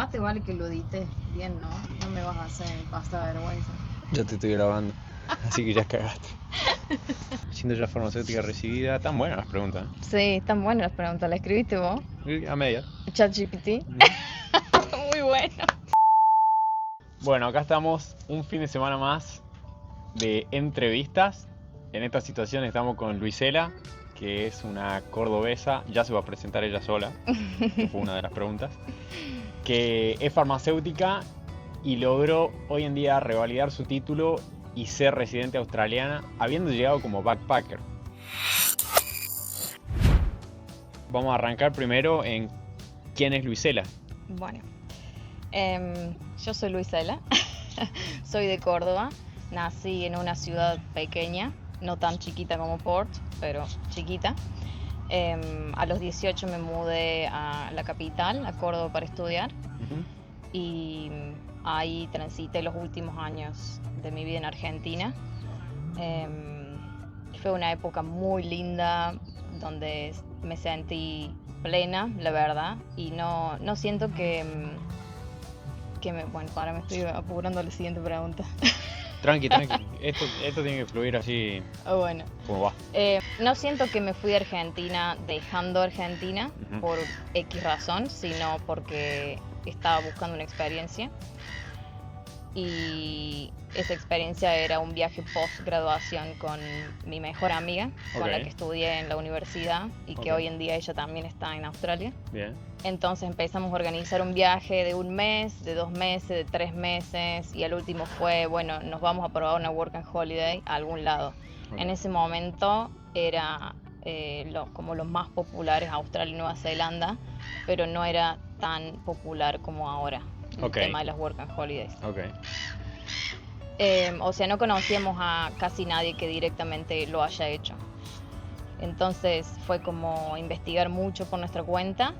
Más te vale que lo edites bien, ¿no? No me vas a hacer pasta de vergüenza. Ya te estoy grabando, así que ya cagaste. Siendo ya farmacéutica recibida, tan buenas las preguntas. Sí, están buenas las preguntas. ¿La escribiste vos? A medias. ChatGPT. Muy bueno. Bueno, acá estamos un fin de semana más de entrevistas. En esta situación estamos con Luisela, que es una cordobesa, ya se va a presentar ella sola, que fue una de las preguntas, que es farmacéutica y logró hoy en día revalidar su título y ser residente australiana, habiendo llegado como backpacker. Vamos a arrancar primero en quién es Luisela. Bueno, yo soy Luisela, soy de Córdoba, nací en una ciudad pequeña, no tan chiquita como Port, pero chiquita. A los 18 me mudé a la capital, a Córdoba, para estudiar. Y ahí transité los últimos años de mi vida en Argentina. Fue una época muy linda donde me sentí plena, la verdad, y no siento bueno, me estoy apurando a la siguiente pregunta. Tranqui. Esto tiene que fluir así. Bueno. Como va. No siento que me fui de Argentina dejando Argentina por X razón, sino porque estaba buscando una experiencia. Y esa experiencia era un viaje post-graduación con mi mejor amiga, con la que estudié en la universidad y que hoy en día ella también está en Australia. Bien. Entonces empezamos a organizar un viaje de 1 mes, de 2 meses, de 3 meses y el último fue, bueno, nos vamos a probar una work and holiday a algún lado. En ese momento era como los más populares Australia y Nueva Zelanda, pero no era tan popular como ahora el tema de las work and holidays. O sea, no conocíamos a casi nadie que directamente lo haya hecho. Entonces fue como investigar mucho por nuestra cuenta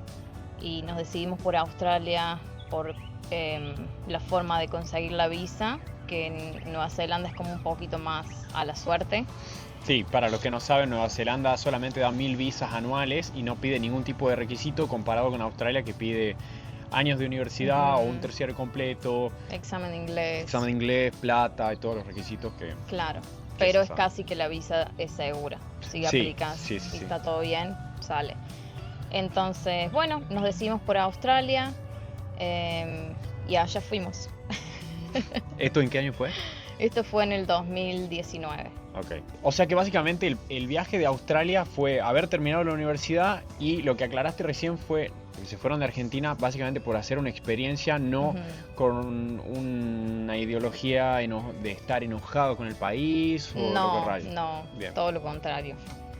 y nos decidimos por Australia por la forma de conseguir la visa, que en Nueva Zelanda es como un poquito más a la suerte. Sí, para los que no saben, Nueva Zelanda solamente da 1000 visas anuales y no pide ningún tipo de requisito comparado con Australia, que pide años de universidad o un terciario completo, examen de inglés, plata y todos los requisitos que... Claro, pero es casi que la visa es segura. Si aplicas y está todo bien, sale. Entonces, bueno, nos decidimos por Australia y allá fuimos. ¿Esto en qué año fue? Esto fue en el 2019. O sea que básicamente el viaje de Australia fue haber terminado la universidad y lo que aclaraste recién fue que se fueron de Argentina básicamente por hacer una experiencia, no con una ideología de estar enojado con el país o lo que raya. No, todo lo contrario.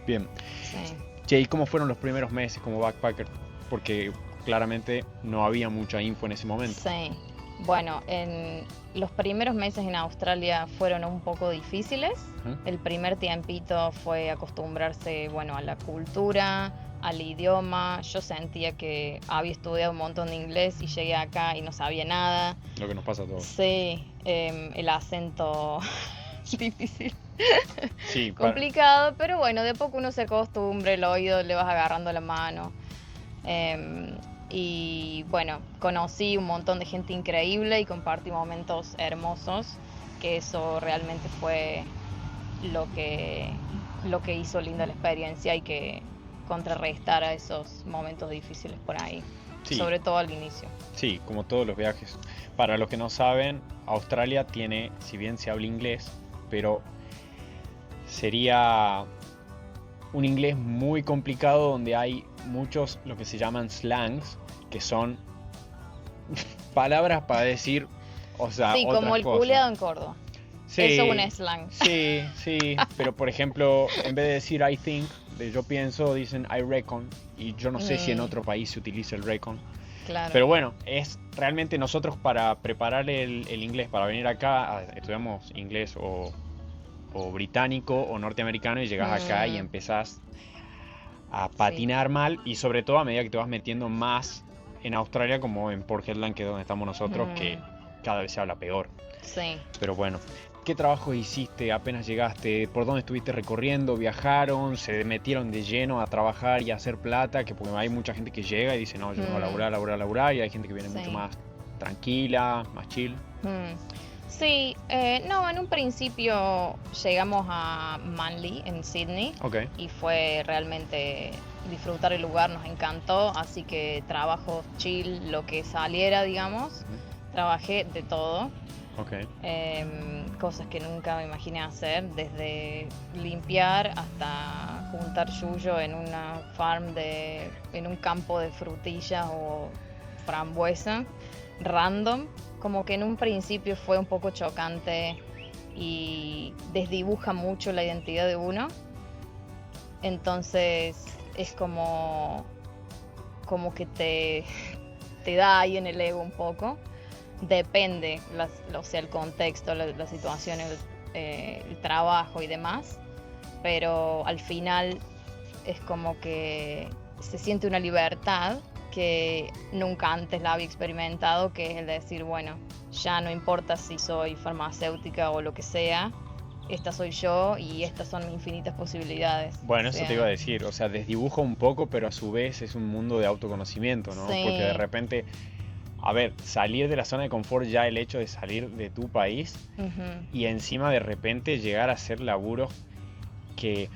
Bien. Sí. Che, ¿y cómo fueron los primeros meses como backpacker? Porque claramente no había mucha info en ese momento. Sí. Bueno, en los primeros meses en Australia fueron un poco difíciles. El primer tiempito fue acostumbrarse, bueno, a la cultura, al idioma. Yo sentía que había estudiado un montón de inglés y llegué acá y no sabía nada. Lo que nos pasa a todos. Sí, el acento difícil. Sí, complicado, pero bueno, de a poco uno se acostumbra, el oído le vas agarrando la mano. Y bueno, conocí un montón de gente increíble y compartí momentos hermosos, que eso realmente fue lo que hizo linda la experiencia y que contrarrestara esos momentos difíciles por ahí, sobre todo al inicio. Sí, como todos los viajes. Para los que no saben, Australia tiene, si bien se habla inglés, pero sería un inglés muy complicado donde hay muchos lo que se llaman slangs, que son palabras para decir, o sea, sí, como el culeado en Córdoba. Sí, eso es un slang. Sí, pero por ejemplo, en vez de decir I think, de yo pienso, dicen I reckon, y yo no sé si en otro país se utiliza el reckon. Claro. Pero bueno, es realmente nosotros para preparar el inglés, para venir acá, estudiamos inglés o británico o norteamericano y llegas acá y empezás a patinar mal, y sobre todo a medida que te vas metiendo más en Australia, como en Port Hedland, que es donde estamos nosotros, que cada vez se habla peor. Sí. Pero bueno, ¿qué trabajo hiciste apenas llegaste? ¿Por dónde estuviste recorriendo? ¿Viajaron? ¿Se metieron de lleno a trabajar y a hacer plata? Que porque hay mucha gente que llega y dice, no, yo vengo a laburar, y hay gente que viene mucho más tranquila, más chill? Mm. Sí, no, en un principio llegamos a Manly, en Sydney, Ok, y fue realmente disfrutar el lugar, nos encantó, así que trabajo chill, lo que saliera, digamos, trabajé de todo, ok. cosas que nunca me imaginé hacer, desde limpiar hasta juntar yuyo en una farm en un campo de frutillas o frambuesa, random, como que en un principio fue un poco chocante y desdibuja mucho la identidad de uno, entonces es como que te da ahí en el ego un poco. Depende, o sea, el contexto, la situación, el trabajo y demás, pero al final es como que se siente una libertad que nunca antes la había experimentado, que es el de decir, bueno, ya no importa si soy farmacéutica o lo que sea, esta soy yo y estas son mis infinitas posibilidades. Bueno, O eso sea, te iba a decir, o sea, desdibuja un poco, pero a su vez es un mundo de autoconocimiento, ¿no? Porque de sí. repente, a ver, salir de la zona de confort, ya el hecho de salir de tu país Ujú, y encima de repente llegar a hacer laburos que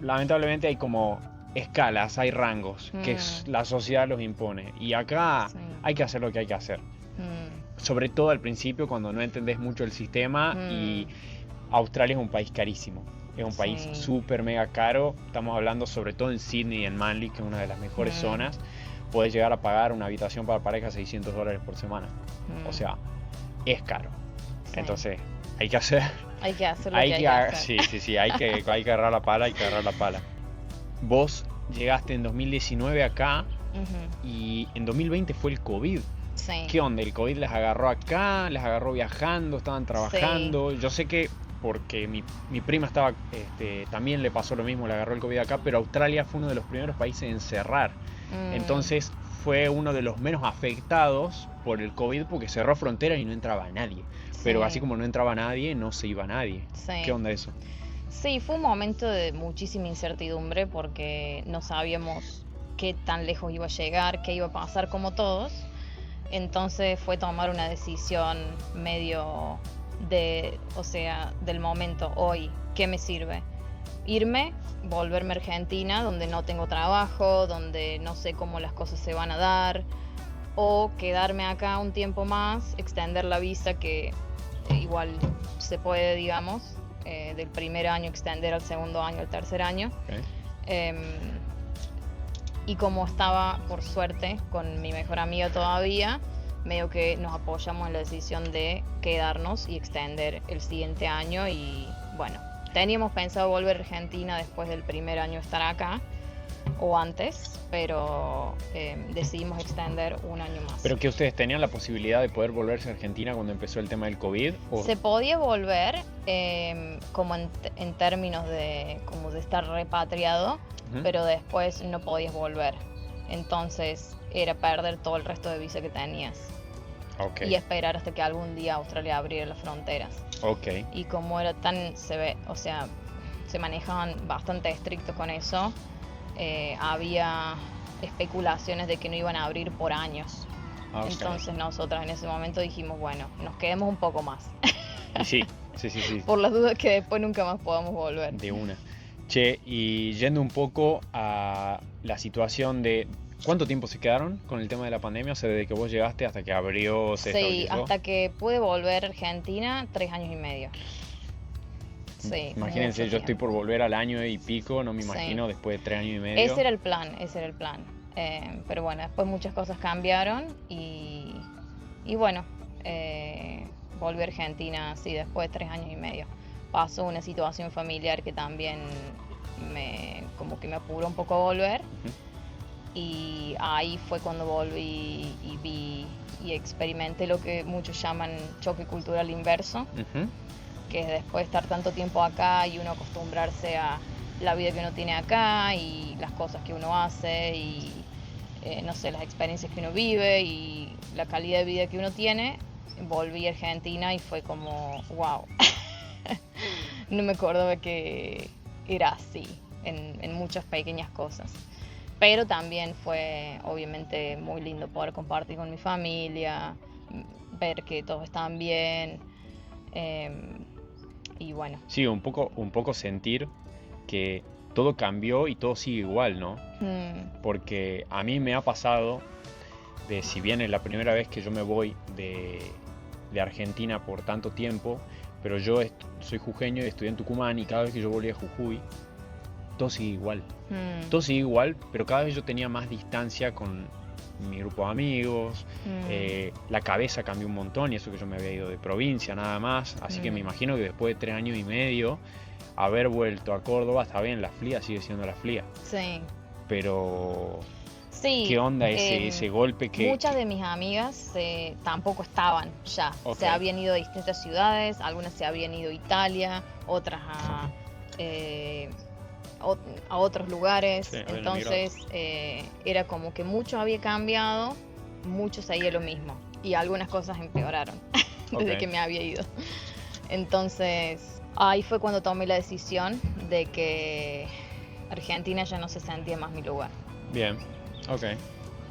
lamentablemente hay como escalas, hay rangos que mm, la sociedad los impone. Y acá sí, hay que hacer lo que hay que hacer. mm, Sobre todo al principio cuando no entendés mucho el sistema y mm, Australia es un país carísimo. Es un país sí, súper mega caro. Estamos hablando sobre todo en Sydney y en Manly, que es una de las mejores mm, zonas. Puedes llegar a pagar una habitación para pareja $600 por semana. O mm, sea, es caro. sí. Entonces, hay que hacer. Hay que hacer lo que hay que hacer. Sí, sí, sí, hay que agarrar la pala, hay que agarrar la pala. Vos llegaste en 2019 acá Ujú, y en 2020 fue el COVID. sí, ¿Qué onda? ¿El COVID les agarró acá? ¿Les agarró viajando? ¿Estaban sí, trabajando? Yo sé que porque mi prima estaba, también le pasó lo mismo, le agarró el COVID acá, pero Australia fue uno de los primeros países en cerrar. mm, Entonces fue uno de los menos afectados por el COVID porque cerró fronteras y no entraba nadie. Pero así sí, como no entraba nadie, no se iba nadie. ¿Qué sí. onda eso? Sí, fue un momento de muchísima incertidumbre porque no sabíamos qué tan lejos iba a llegar, qué iba a pasar como todos. Entonces fue tomar una decisión medio o sea, del momento, hoy, ¿qué me sirve? Irme, volverme a Argentina, donde no tengo trabajo, donde no sé cómo las cosas se van a dar, o quedarme acá un tiempo más, extender la visa que igual se puede, digamos, del primer año extender al segundo año, al tercer año. ¿Ok? Em, y como estaba, por suerte, con mi mejor amiga todavía, medio que nos apoyamos en la decisión de quedarnos y extender el siguiente año. Y bueno, teníamos pensado volver a Argentina después del primer año estar acá, o antes, pero decidimos extender un año más. ¿Pero que ustedes tenían la posibilidad de poder volverse a Argentina cuando empezó el tema del COVID? ¿O? Se podía volver como en términos como de estar repatriado, Ujú. pero después no podías volver. Entonces era perder todo el resto de visa que tenías Ok, y esperar hasta que algún día Australia abriera las fronteras. ok. Y como era tan, o sea, se manejaban bastante estrictos con eso, había especulaciones de que no iban a abrir por años. Ah, ok. Entonces nosotras en ese momento dijimos, bueno, nos quedemos un poco más. Y sí, sí, sí, sí, Por las dudas que después nunca más podamos volver. de una. Che, y yendo un poco a la situación de ¿cuánto tiempo se quedaron con el tema de la pandemia? O sea, desde que vos llegaste hasta que abrió, se Sí, estabilizó. hasta que pude volver a Argentina, 3 años y medio. Sí, Imagínense, mucho yo estoy tiempo. por volver al año y pico, no me Sí. imagino después de 3 años y medio. Ese era el plan, ese era el plan. Pero bueno, después muchas cosas cambiaron y bueno, volví a Argentina, sí, después de 3 años y medio. Pasó una situación familiar que también como que me apuró un poco a volver. Ujú. Y ahí fue cuando volví y vi y experimenté lo que muchos llaman choque cultural inverso, Ujú. que es después de estar tanto tiempo acá y uno acostumbrarse a la vida que uno tiene acá y las cosas que uno hace y no sé, las experiencias que uno vive y la calidad de vida que uno tiene. Volví a Argentina y fue como, wow, no me acordaba que era así en muchas pequeñas cosas. Pero también fue obviamente muy lindo poder compartir con mi familia, ver que todos estaban bien. Y bueno. Sí, un poco sentir que todo cambió y todo sigue igual, ¿no? Porque a mí me ha pasado de, si bien es la primera vez que yo me voy de Argentina por tanto tiempo, pero yo soy jujeño y estudié en Tucumán, y cada vez que yo volví a Jujuy, todo sigue igual. Todo sigue igual, pero cada vez yo tenía más distancia con mi grupo de amigos. La cabeza cambió un montón, y eso que yo me había ido de provincia nada más. Así que me imagino que después de 3 años y medio, haber vuelto a Córdoba, está bien, la FLIA sigue siendo la FLIA. Sí. Pero sí, ¿qué onda ese golpe que...? Muchas de mis amigas tampoco estaban ya. Okay. Se habían ido a distintas ciudades, algunas se habían ido a Italia, otras a otros lugares. Sí, entonces era como que mucho había cambiado, mucho seguía lo mismo, y algunas cosas empeoraron desde que me había ido. Entonces ahí fue cuando tomé la decisión de que Argentina ya no se sentía más mi lugar. Bien, ok.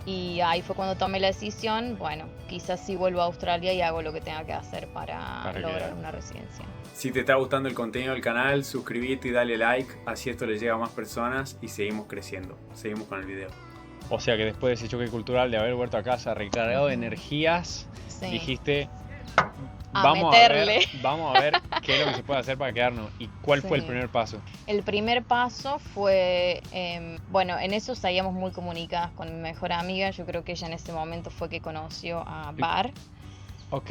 Y ahí fue cuando tomé la decisión, bueno, quizás sí vuelvo a Australia y hago lo que tenga que hacer para lograr una residencia. Si te está gustando el contenido del canal, suscríbete y dale like, así esto le llega a más personas y seguimos creciendo. Seguimos con el video. O sea que después de ese choque cultural, de haber vuelto a casa recargado de energías, dijiste, vamos a ver qué es lo que se puede hacer para quedarnos. ¿Y cuál fue el primer paso? El primer paso fue, bueno, en eso seguíamos muy comunicadas con mi mejor amiga. Yo creo que ella en ese momento fue que conoció a Bar. Ok,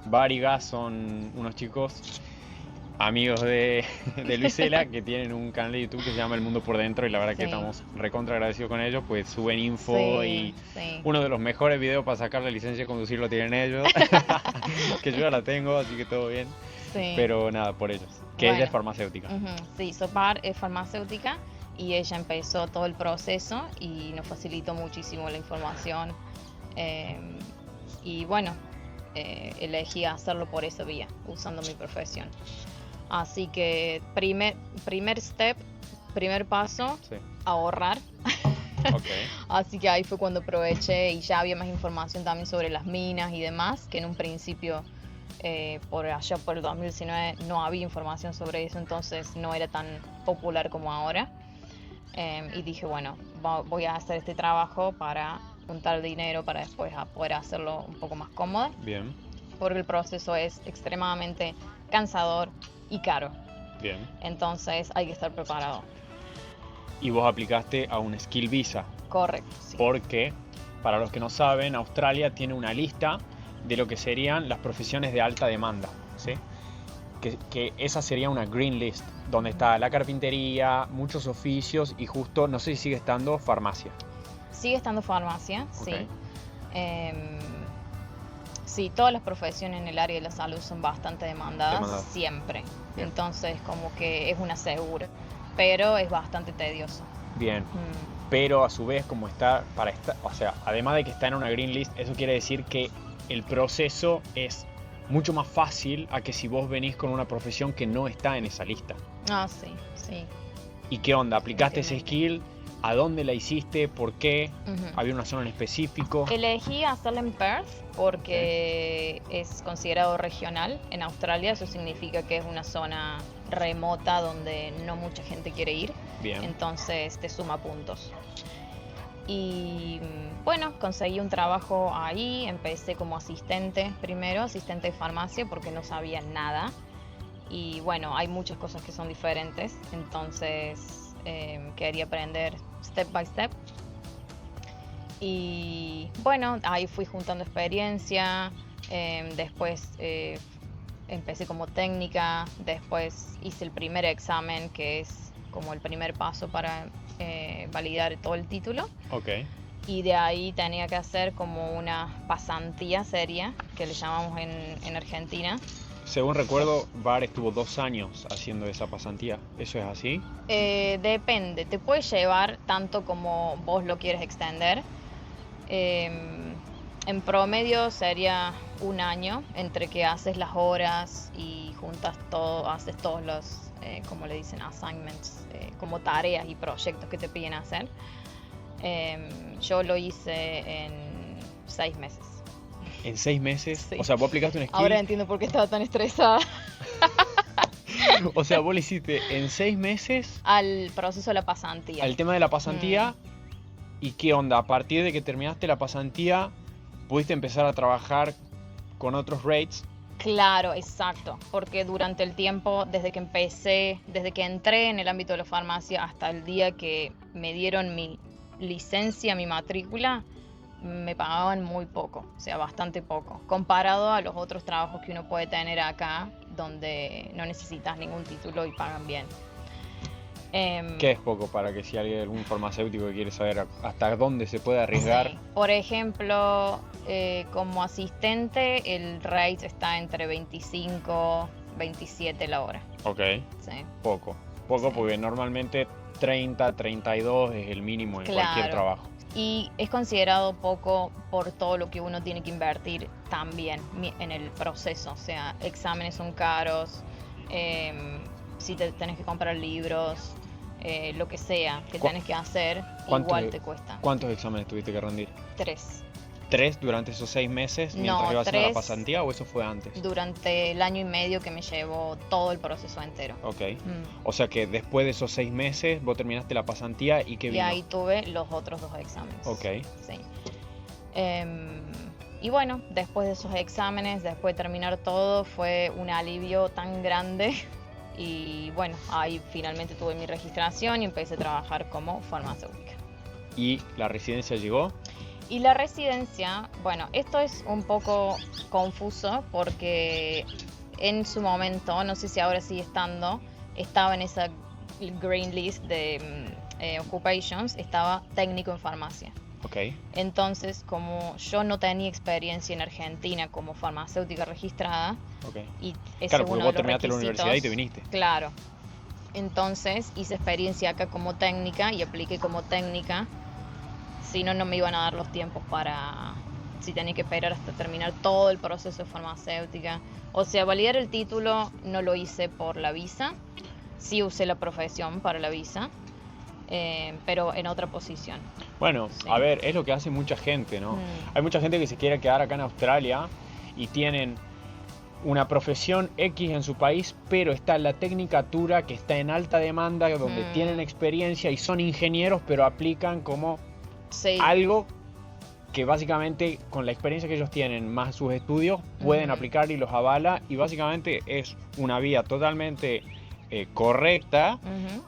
Bar y Gas son unos chicos amigos de Luisela que tienen un canal de YouTube que se llama El Mundo por Dentro, y la verdad que estamos recontra agradecidos con ellos, pues suben info y uno de los mejores videos para sacar la licencia de conducir lo tienen ellos, que yo ya la tengo, así que todo bien, pero nada, por ellos, que ella es farmacéutica. Sí, Sopar es farmacéutica y ella empezó todo el proceso y nos facilitó muchísimo la información, y bueno, elegí hacerlo por esa vía, usando mi profesión. Así que primer paso, ahorrar. Okay. Así que ahí fue cuando aproveché y ya había más información también sobre las minas y demás, que en un principio, por allá por el 2019, no había información sobre eso, entonces no era tan popular como ahora. Y dije, bueno, voy a hacer este trabajo para juntar dinero para después poder hacerlo un poco más cómodo. Bien. Porque el proceso es extremadamente cansador y caro. Bien. Entonces hay que estar preparado. Y vos aplicaste a un Skill Visa. Correcto, sí. Porque, para los que no saben, Australia tiene una lista de lo que serían las profesiones de alta demanda, ¿sí? Que esa sería una green list, donde está la carpintería, muchos oficios y justo, no sé si sigue estando farmacia. Sigue estando farmacia, okay. Sí. Sí, todas las profesiones en el área de la salud son bastante demandadas. Siempre. Bien. Entonces, como que es una segura, pero es bastante tedioso. Bien. Pero a su vez, como está o sea, además de que está en una green list, eso quiere decir que el proceso es mucho más fácil a que si vos venís con una profesión que no está en esa lista. Ah, sí, sí. ¿Y qué onda? ¿Aplicaste ese skill? ¿A dónde la hiciste? ¿Por qué? ¿Había una zona en específico? Elegí hacerla en Perth porque es considerado regional en Australia. Eso significa que es una zona remota donde no mucha gente quiere ir. Bien. Entonces te suma puntos. Y bueno, conseguí un trabajo ahí. Empecé como asistente primero, asistente de farmacia, porque no sabía nada. Y bueno, hay muchas cosas que son diferentes. Entonces quería aprender step by step. Y bueno, ahí fui juntando experiencia. Después empecé como técnica. Después hice el primer examen, que es como el primer paso para validar todo el título. Okay. Y de ahí tenía que hacer como una pasantía seria, que le llamamos en Argentina. Según recuerdo, Bar estuvo 2 años haciendo esa pasantía. ¿Eso es así? Depende. Te puede llevar tanto como vos lo quieres extender. En promedio sería 1 año entre que haces las horas y juntas todo, haces todos los, como le dicen, assignments, como tareas y proyectos que te piden hacer. Yo lo hice en 6 meses. ¿En 6 meses? Sí. O sea, vos aplicaste un skill. Ahora entiendo por qué estaba tan estresada. O sea, vos le hiciste en 6 meses Al proceso de la pasantía. al tema de la pasantía. ¿Y qué onda? A partir de que terminaste la pasantía, pudiste empezar a trabajar con otros rates. Claro, exacto, porque durante el tiempo, desde que entré en el ámbito de la farmacia hasta el día que me dieron mi licencia, mi matrícula, me pagaban muy poco, o sea, bastante poco, comparado a los otros trabajos que uno puede tener acá, donde no necesitas ningún título y pagan bien. ¿Qué es poco para que si alguien, algún farmacéutico que quiere saber hasta dónde se puede arriesgar? Sí. Por ejemplo, como asistente, el rate está entre 25, 27 la hora. Ok, Sí. poco Sí. porque normalmente 30, 32 es el mínimo en cualquier Claro. trabajo. Y es considerado poco por todo lo que uno tiene que invertir también en el proceso. O sea, exámenes son caros, si te tenés que comprar libros, lo que sea que tenés que hacer, igual te cuesta. ¿Cuántos exámenes tuviste que rendir? 3. ¿3 durante esos 6 meses mientras No, ibas haciendo la 3 pasantía o eso fue antes? Durante el año y medio que me llevó todo el proceso entero. Ok. Mm. O sea que después de esos 6 meses vos terminaste la pasantía y ¿qué Y vino? ahí tuve los otros 2 exámenes. Ok. Sí. Y bueno, después de esos exámenes, después de terminar todo, fue un alivio tan grande. Y bueno, ahí finalmente tuve mi registración y empecé a trabajar como farmacéutica. ¿Y la residencia llegó? Y la residencia, bueno, esto es un poco confuso porque en su momento, no sé si ahora sigue estando, estaba en esa green list de occupations, estaba técnico en farmacia. Ok. Entonces, como yo no tenía experiencia en Argentina como farmacéutica registrada, Ok. y ese Claro, es porque uno vos de los terminaste la universidad y te requisitos, viniste. claro. Entonces hice experiencia acá como técnica y apliqué como técnica. Si no, no me iban a dar los tiempos para... Si tenía que esperar hasta terminar todo el proceso de farmacéutica. O sea, validar el título no lo hice por la visa. Sí usé la profesión para la visa, pero en otra posición. Bueno, Sí. a ver, es lo que hace mucha gente, ¿no? Hay mucha gente que se quiere quedar acá en Australia y tienen una profesión X en su país, pero está la tecnicatura que está en alta demanda, donde tienen experiencia y son ingenieros, pero aplican como Sí. algo que básicamente con la experiencia que ellos tienen más sus estudios pueden aplicar y los avala, y básicamente es una vía totalmente correcta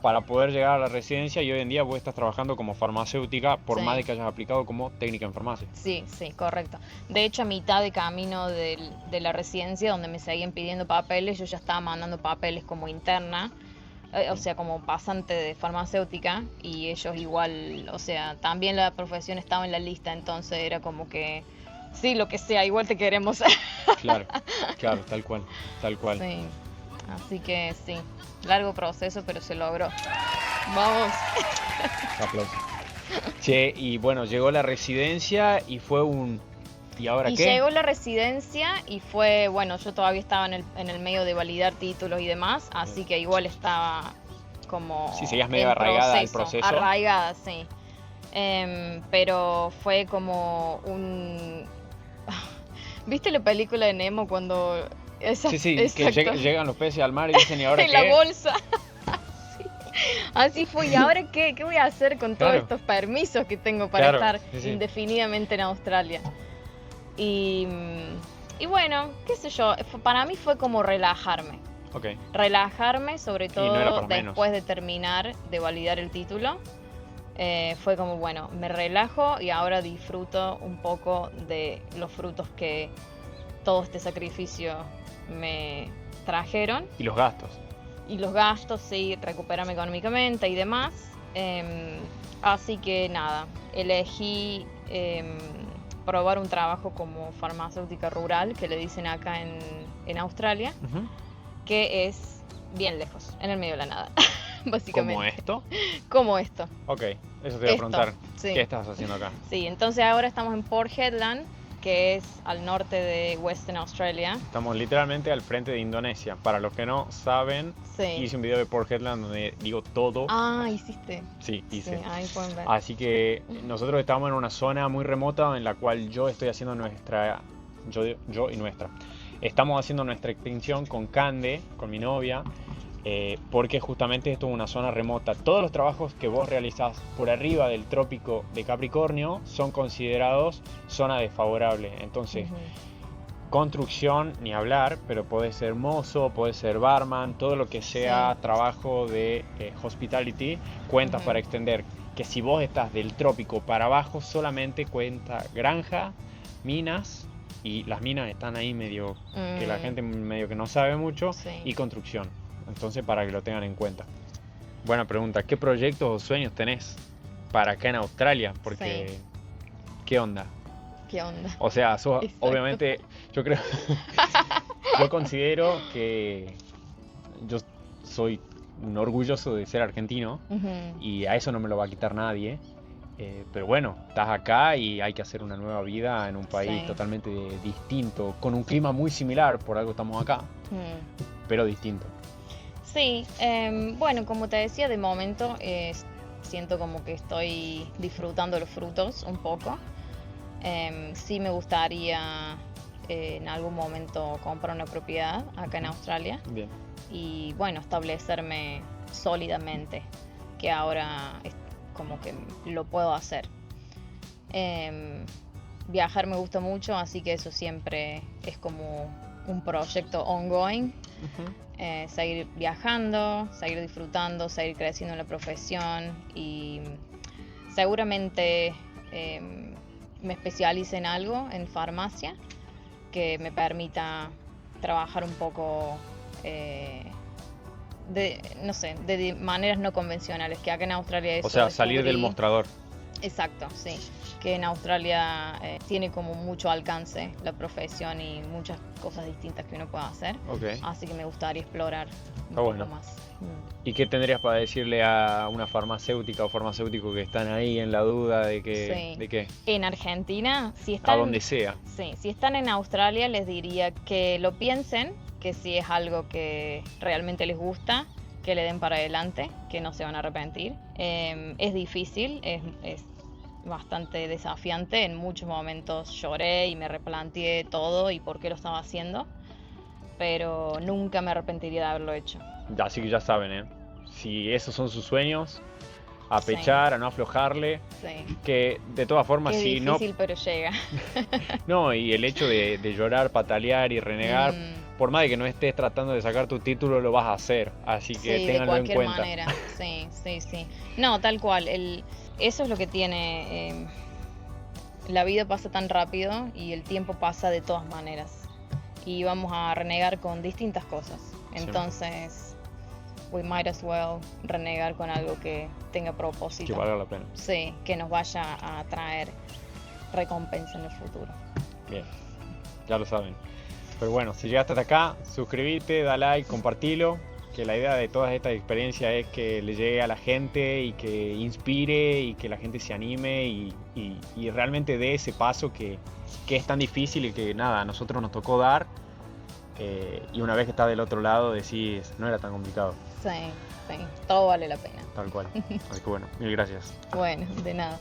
para poder llegar a la residencia, y hoy en día vos estás trabajando como farmacéutica por Sí. más de que hayas aplicado como técnica en farmacia. Sí, sí, correcto. De hecho, a mitad de camino de la residencia, donde me seguían pidiendo papeles, yo ya estaba mandando papeles como interna, o sea, como pasante de farmacéutica, y ellos igual, o sea, también la profesión estaba en la lista, entonces era como que, sí, lo que sea, igual te queremos. Claro, claro, tal cual, tal cual. Sí, así que sí, largo proceso, pero se logró. Vamos. Aplausos. Che, y bueno, llegó la residencia y fue un... ¿Y ahora Y qué? llegó la residencia y fue, bueno, yo todavía estaba en el medio de validar títulos y demás, así que igual estaba como... Sí, seguías medio en arraigada al proceso. Arraigada, sí. Pero fue como un... ¿Viste la película de Nemo cuando... Sí, sí, que Exacto. llegan los peces al mar y dicen, ¿y ahora En qué? la bolsa. Sí. Así fue. ¿Y ahora qué? ¿Qué voy a hacer con todos Claro. estos permisos que tengo para Claro, estar sí, sí. indefinidamente en Australia? Y bueno, qué sé yo, para mí fue como relajarme. Ok, Relajarme, sobre no era todo para menos. después de terminar de validar el título. Fue como, bueno, me relajo y ahora disfruto un poco de los frutos que todo este sacrificio me trajeron. y los gastos. Y los gastos, sí, recuperarme económicamente y demás. Así que nada, elegí probar un trabajo como farmacéutica rural, que le dicen acá en Australia, Ujú. que es bien lejos, en el medio de la nada, básicamente. ¿Como esto? Como esto. Ok, eso te iba a Esto, preguntar. sí. ¿Qué estás haciendo acá? Sí, entonces ahora estamos en Port Hedland, que es al norte de Western Australia. Estamos literalmente al frente de Indonesia. Para los que no saben, Sí. hice un video de Port Hedland donde digo todo. Ah, hiciste. Sí, hice. Sí, ahí pueden ver. Así que nosotros estamos en una zona muy remota en la cual yo estoy haciendo yo y nuestra. Estamos haciendo nuestra extinción con Cande, con mi novia, porque justamente esto es una zona remota. Todos los trabajos que vos realizás por arriba del trópico de Capricornio son considerados zona desfavorable. Entonces, Ujú. construcción, ni hablar, pero puede ser mozo, puede ser barman, todo lo que sea Sí. trabajo de hospitality cuenta Ujú. para extender. Que si vos estás del trópico para abajo, solamente cuenta granja, minas, y las minas están ahí medio que la gente medio que no sabe mucho, Sí. y construcción. Entonces, para que lo tengan en cuenta. Buena pregunta, ¿qué proyectos o sueños tenés para acá en Australia? Porque, Sí. ¿qué onda? ¿Qué onda? O sea, Exacto. obviamente, yo creo, yo considero que yo soy un orgulloso de ser argentino Ujú. y a eso no me lo va a quitar nadie. Pero bueno, estás acá y hay que hacer una nueva vida en un país Sí. totalmente distinto, con un clima muy similar, por algo estamos acá, Mm. pero distinto. Sí, bueno, como te decía, de momento siento como que estoy disfrutando los frutos un poco. Sí me gustaría en algún momento comprar una propiedad acá en Australia Bien. y bueno, establecerme sólidamente, que ahora es como que lo puedo hacer. Viajar me gusta mucho, así que eso siempre es como un proyecto ongoing. Seguir viajando, seguir disfrutando, seguir creciendo en la profesión y seguramente me especialice en algo, en farmacia, que me permita trabajar un poco no sé, de maneras no convencionales, que acá en Australia eso O sea, salir del descubrí. mostrador. Exacto, sí. Que en Australia tiene como mucho alcance la profesión y muchas cosas distintas que uno puede hacer. Ok. Así que me gustaría explorar un Está poco bueno. más. ¿Y qué tendrías para decirle a una farmacéutica o farmacéutico que están ahí en la duda de que, Sí. de qué? En Argentina, si A están, donde sea. sí, si están en Australia, les diría que lo piensen, que si es algo que realmente les gusta, que le den para adelante, que no se van a arrepentir. Es difícil, es bastante desafiante. En muchos momentos lloré y me replanteé todo y por qué lo estaba haciendo, pero nunca me arrepentiría de haberlo hecho. Así que ya saben, ¿eh? Si esos son sus sueños, a pechar, a no aflojarle. Sí. Que de todas formas, Es si difícil, pero llega. no, y el hecho de llorar, patalear y renegar, por más de que no estés tratando de sacar tu título, lo vas a hacer. Así que Sí, de ténganlo en cualquier cuenta. manera. Sí, sí, sí. No, tal cual. Eso es lo que tiene. La vida pasa tan rápido y el tiempo pasa de todas maneras. Y vamos a renegar con distintas cosas. Entonces, we might as well renegar con algo que tenga propósito. Que valga la pena. Sí, que nos vaya a traer recompensa en el futuro. Bien, ya lo saben. Pero bueno, si llegaste hasta acá, suscríbete, da like, compartilo. Que la idea de todas estas experiencias es que le llegue a la gente y que inspire y que la gente se anime y realmente dé ese paso que es tan difícil y que nada, a nosotros nos tocó dar. Y una vez que estás del otro lado decís, no era tan complicado. Sí, sí, todo vale la pena. Tal cual. Así que bueno, mil gracias. Bueno, de nada.